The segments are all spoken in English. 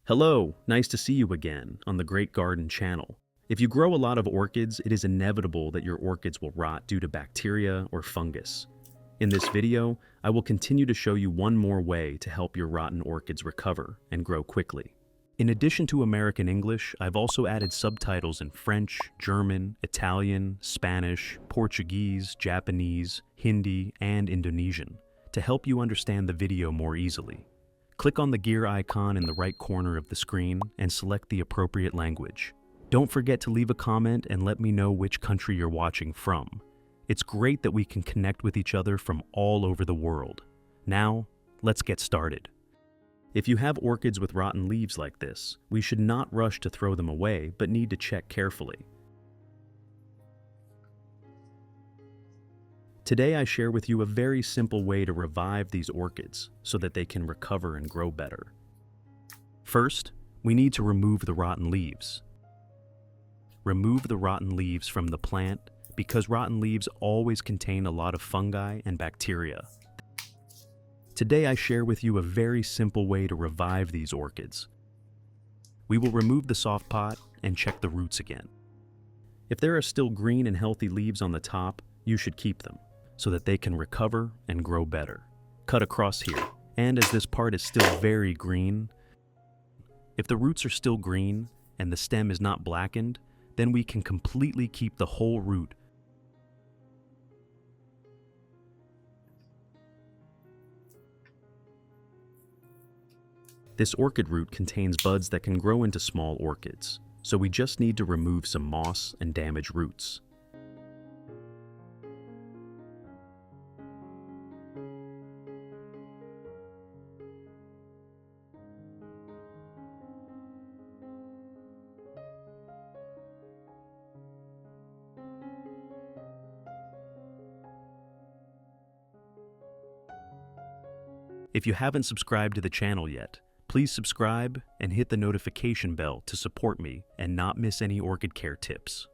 Hello, nice to see you again on the Great Garden channel. If you grow a lot of orchids, it is inevitable that your orchids will rot due to bacteria or fungus. In this video, I will continue to show you one more way to help your rotten orchids recover and grow quickly. In addition to American English, I've also added subtitles in French, German, Italian, Spanish, Portuguese, Japanese, Hindi, and Indonesian to help you understand the video more easily. Click on the gear icon in the right corner of the screen and select the appropriate language. Don't forget to leave a comment and let me know which country you're watching from. It's great that we can connect with each other from all over the world. Now, let's get started. If you have orchids with rotten leaves like this, we should not rush to throw them away, but need to check carefully. Today I share with you a very simple way to revive these orchids so that they can recover and grow better. First, we need to remove the rotten leaves. Remove the rotten leaves from the plant because rotten leaves always contain a lot of fungi and bacteria. Today I share with you a very simple way to revive these orchids. We will remove the soft pot and check the roots again. If there are still green and healthy leaves on the top, you should keep them so that they can recover and grow better. Cut across here, and as this part is still very green, if the roots are still green and the stem is not blackened, then we can completely keep the whole root. This orchid root contains buds that can grow into small orchids, so we just need to remove some moss and damaged roots. If you haven't subscribed to the channel yet, please subscribe and hit the notification bell to support me and not miss any orchid care tips.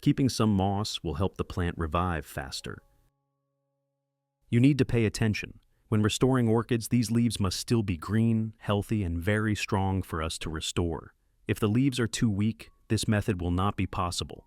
Keeping some moss will help the plant revive faster. You need to pay attention. When restoring orchids, these leaves must still be green, healthy, and very strong for us to restore. If the leaves are too weak, this method will not be possible.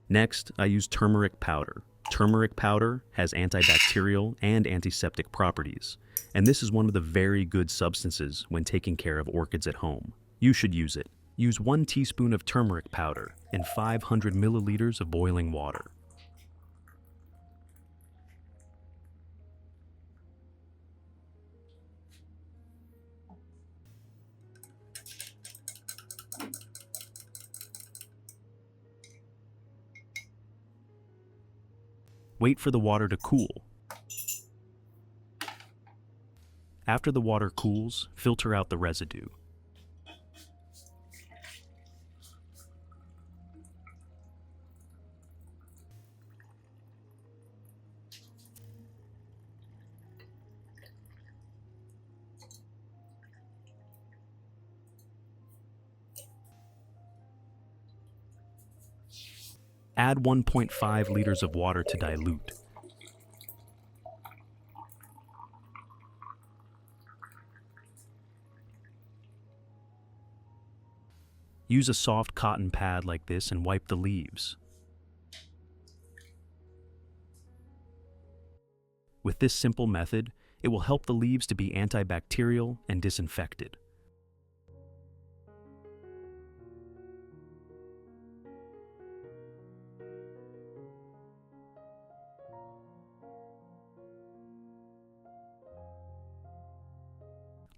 Next, I use turmeric powder. Turmeric powder has antibacterial and antiseptic properties, and this is one of the very good substances when taking care of orchids at home. You should use it. Use 1 teaspoon of turmeric powder in 500 milliliters of boiling water. Wait for the water to cool. After the water cools, filter out the residue. Add 1.5 liters of water to dilute. Use a soft cotton pad like this and wipe the leaves. With this simple method, it will help the leaves to be antibacterial and disinfected.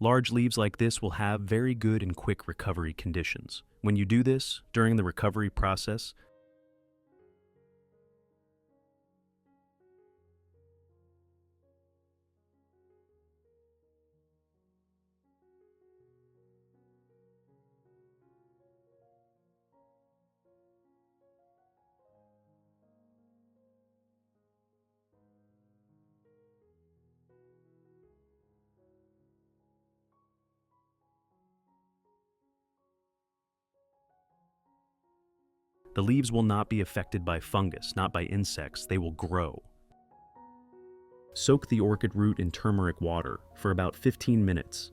Large leaves like this will have very good and quick recovery conditions. When you do this, during the recovery process, The leaves will not be affected by fungus, not by insects, they will grow. Soak the orchid root in turmeric water for about 15 minutes.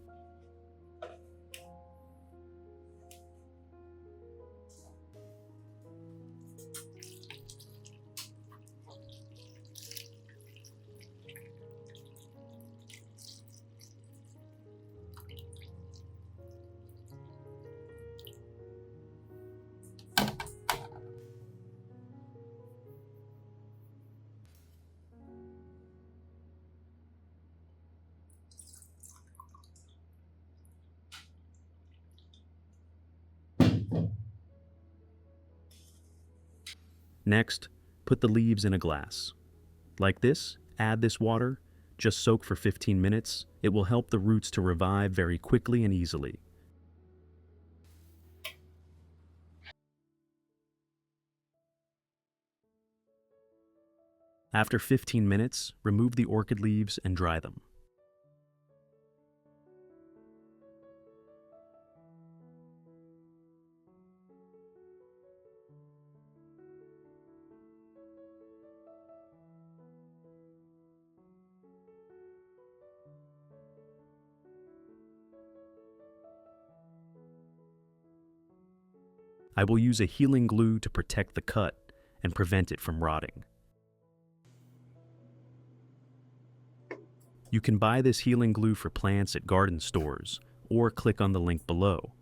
Next, put the leaves in a glass. Like this, add this water, just soak for 15 minutes. It will help the roots to revive very quickly and easily. After 15 minutes, remove the orchid leaves and dry them. I will use a healing glue to protect the cut and prevent it from rotting. You can buy this healing glue for plants at garden stores, or click on the link below.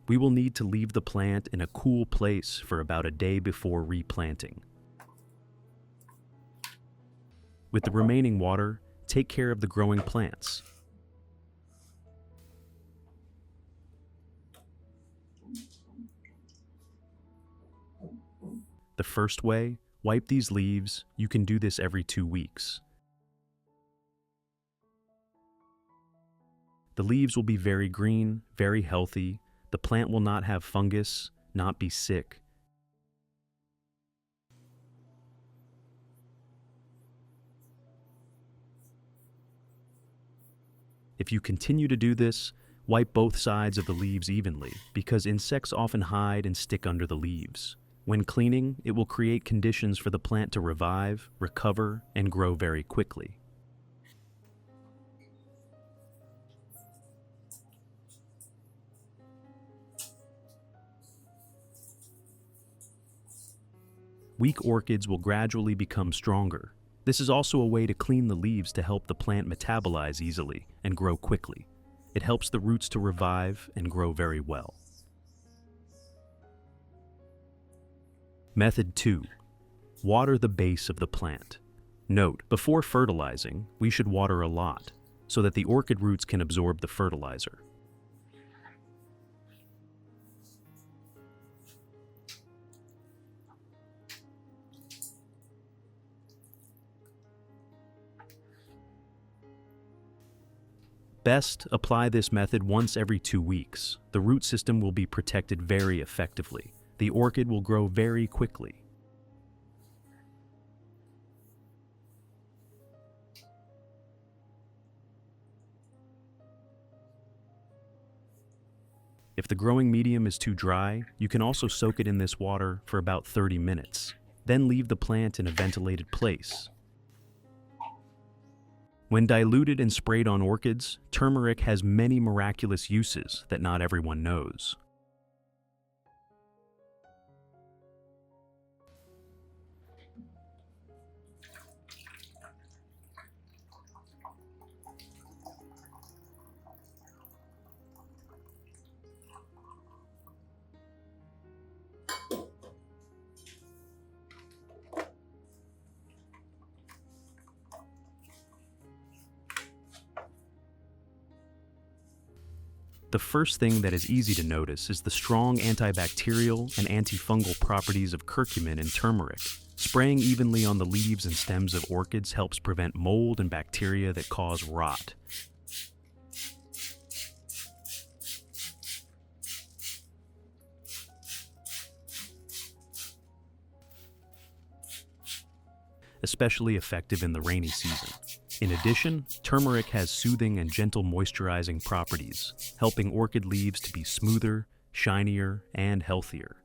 We will need to leave the plant in a cool place for about a day before replanting. With the remaining water, take care of the growing plants. The first way, wipe these leaves. You can do this every 2 weeks. The leaves will be very green, very healthy. The plant will not have fungus, not be sick. If you continue to do this, wipe both sides of the leaves evenly, because insects often hide and stick under the leaves. When cleaning, it will create conditions for the plant to revive, recover, and grow very quickly. Weak orchids will gradually become stronger. This is also a way to clean the leaves to help the plant metabolize easily and grow quickly. It helps the roots to revive and grow very well. Method 2. Water the base of the plant. Note, before fertilizing, we should water a lot so that the orchid roots can absorb the fertilizer. Best, apply this method once every 2 weeks. The root system will be protected very effectively. The orchid will grow very quickly. If the growing medium is too dry, you can also soak it in this water for about 30 minutes. Then leave the plant in a ventilated place. When diluted and sprayed on orchids, turmeric has many miraculous uses that not everyone knows. The first thing that is easy to notice is the strong antibacterial and antifungal properties of curcumin and turmeric. Spraying evenly on the leaves and stems of orchids helps prevent mold and bacteria that cause rot. Especially effective in the rainy season. In addition, turmeric has soothing and gentle moisturizing properties, helping orchid leaves to be smoother, shinier, and healthier.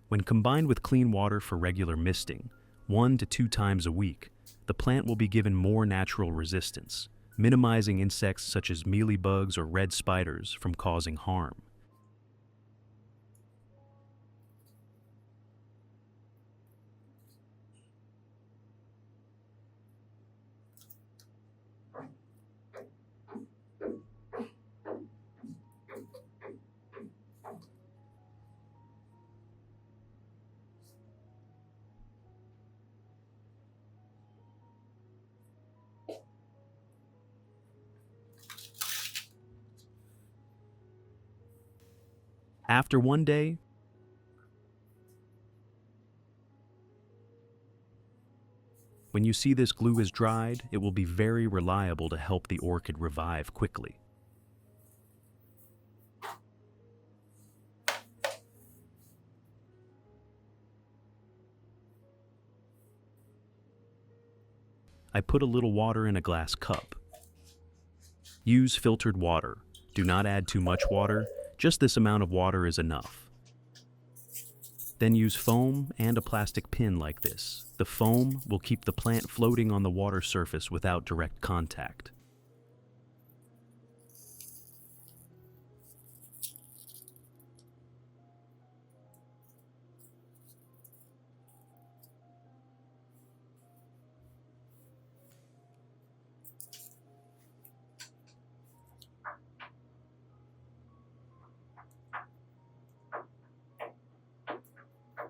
When combined with clean water for regular misting, 1 to 2 times a week, the plant will be given more natural resistance, minimizing insects such as mealybugs or red spiders from causing harm. After one day, when you see this glue is dried, it will be very reliable to help the orchid revive quickly. I put a little water in a glass cup. Use filtered water. Do not add too much water, just this amount of water is enough. Then use foam and a plastic pin like this. The foam will keep the plant floating on the water surface without direct contact.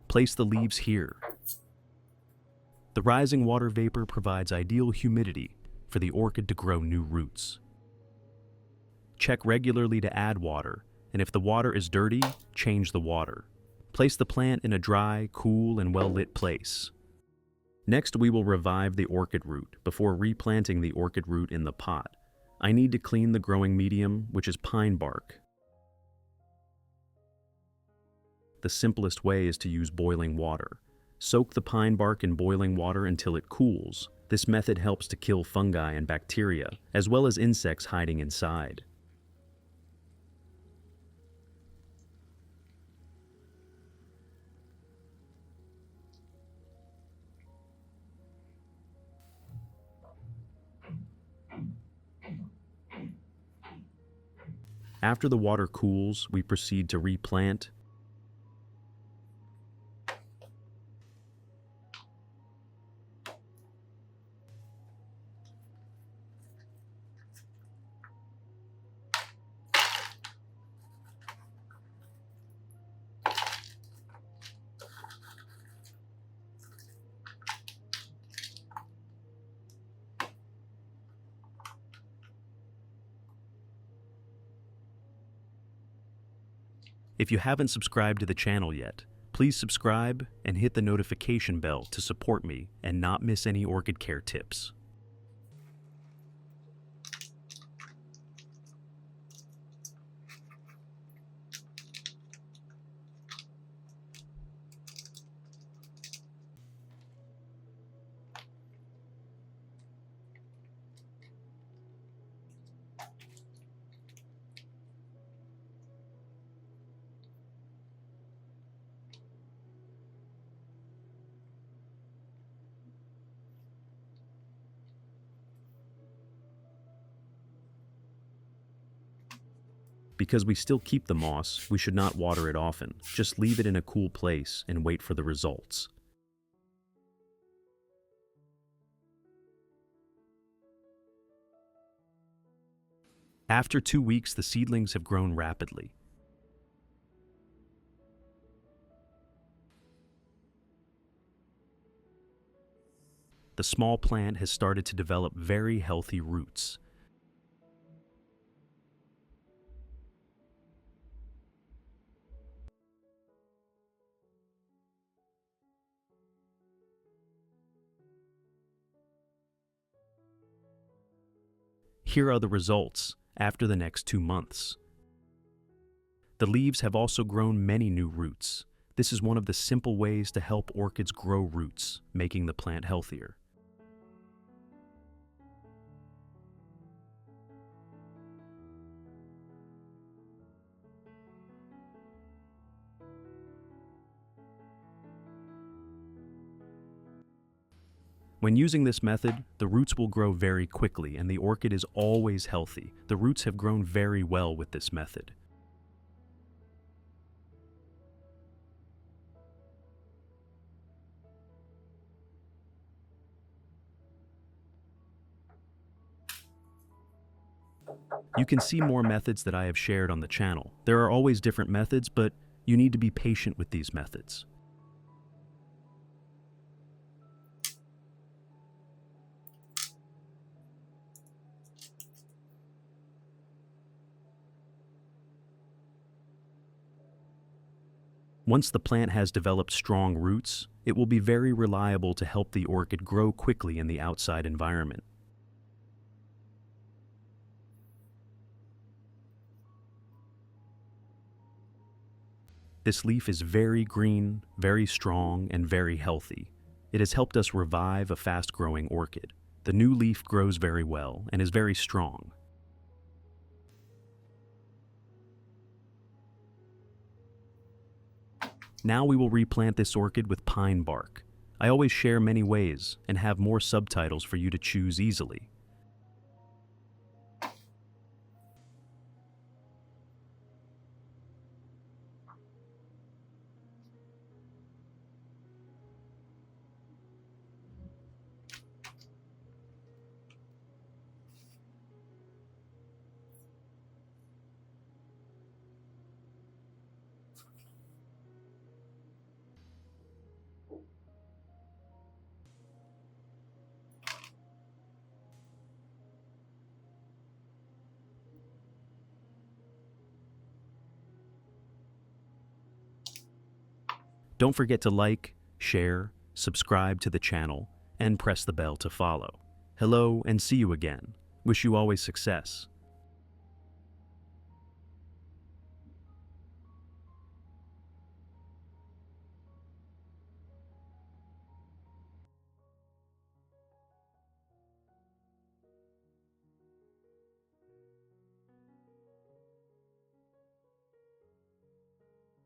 Place the leaves here. The rising water vapor provides ideal humidity for the orchid to grow new roots. Check regularly to add water, and if the water is dirty, change the water. Place the plant in a dry, cool, and well-lit place. Next, we will revive the orchid root before replanting the orchid root in the pot. I need to clean the growing medium, which is pine bark. The simplest way is to use boiling water. Soak the pine bark in boiling water until it cools. This method helps to kill fungi and bacteria, as well as insects hiding inside. After the water cools, we proceed to replant. If you haven't subscribed to the channel yet, please subscribe and hit the notification bell to support me and not miss any orchid care tips. Because we still keep the moss, we should not water it often. Just leave it in a cool place and wait for the results. After 2 weeks, the seedlings have grown rapidly. the small plant has started to develop very healthy roots. Here are the results after the next 2 months. The leaves have also grown many new roots. This is one of the simple ways to help orchids grow roots, making the plant healthier. When using this method, the roots will grow very quickly and the orchid is always healthy. The roots have grown very well with this method. You can see more methods that I have shared on the channel. There are always different methods, but you need to be patient with these methods. Once the plant has developed strong roots, it will be very reliable to help the orchid grow quickly in the outside environment. This leaf is very green, very strong, and very healthy. It has helped us revive a fast-growing orchid. The new leaf grows very well and is very strong. Now we will replant this orchid with pine bark. I always share many ways and have more subtitles for you to choose easily. Don't forget to like, share, subscribe to the channel, and press the bell to follow. Hello and see you again. Wish you always success.